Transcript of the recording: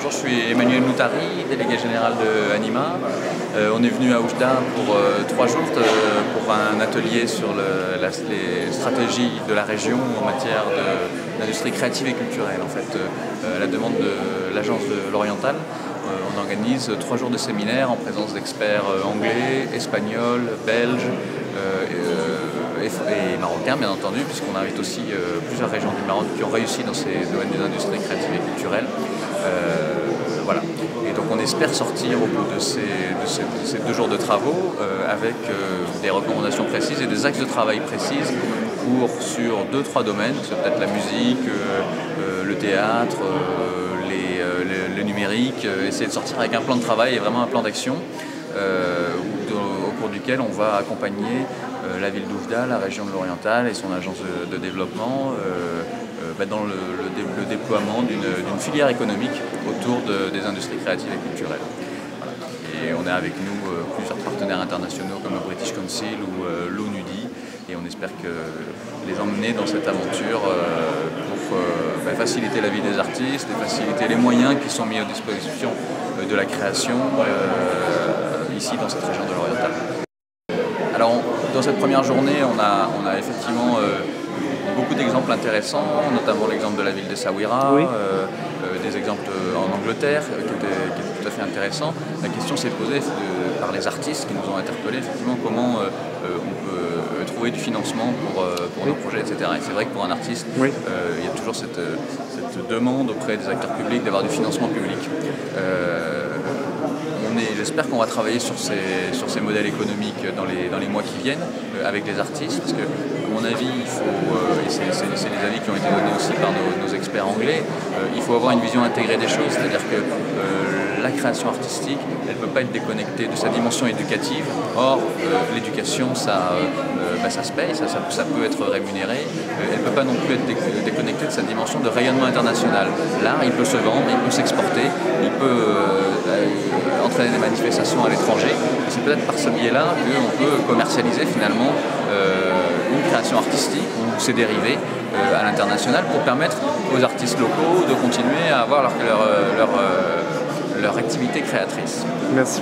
Bonjour, je suis Emmanuel Noutari, délégué général de Anima. On est venu à Oujda pour 3 jours pour un atelier sur les stratégies de la région en matière d'industrie créative et culturelle. En fait, à la demande de l'agence de l'Oriental, on organise 3 jours de séminaire en présence d'experts anglais, espagnols, belges et marocains, bien entendu, puisqu'on invite aussi plusieurs régions du Maroc qui ont réussi dans ces domaines des industries créatives et culturelles. Voilà. Et donc on espère sortir au bout de ces 2 jours de travaux avec des recommandations précises et des axes de travail précises sur 2-3 domaines, peut-être la musique, le théâtre, le numérique, essayer de sortir avec un plan de travail et vraiment un plan d'action au cours duquel on va accompagner la ville d'Oujda, la région de l'Oriental et son agence de développement dans le déploiement d'une filière économique autour des industries créatives et culturelles. Voilà. Et on a avec nous plusieurs partenaires internationaux comme le British Council ou l'ONUDI, et on espère les emmener dans cette aventure pour faciliter la vie des artistes et faciliter les moyens qui sont mis à disposition de la création ici dans cette région de l'Oriental. Alors dans cette première journée, on a effectivement beaucoup d'exemples intéressants, notamment l'exemple de la ville d'Essaouira, oui. Des exemples en Angleterre qui étaient tout à fait intéressants. La question s'est posée par les artistes qui nous ont interpellés, effectivement, comment on peut trouver du financement pour nos projets, etc. Et c'est vrai que pour un artiste, oui. Il y a toujours cette demande auprès des acteurs publics d'avoir du financement public. J'espère qu'on va travailler sur ces modèles économiques dans les mois qui viennent avec les artistes, parce que, à mon avis, il faut, et c'est les avis qui ont été donnés aussi par nos experts anglais, il faut avoir une vision intégrée des choses, c'est-à-dire que la création artistique, elle ne peut pas être déconnectée de sa dimension éducative. Or, l'éducation, ça se paye, ça peut être rémunéré. Elle ne peut pas non plus être déconnectée de sa dimension de rayonnement international. L'art, il peut se vendre, il peut s'exporter, il peut entraîner des manifestations à l'étranger. Et c'est peut-être par ce biais-là qu'on peut commercialiser finalement une création artistique ou ses dérivés à l'international pour permettre aux artistes locaux de continuer à avoir leur activité créatrice. Merci.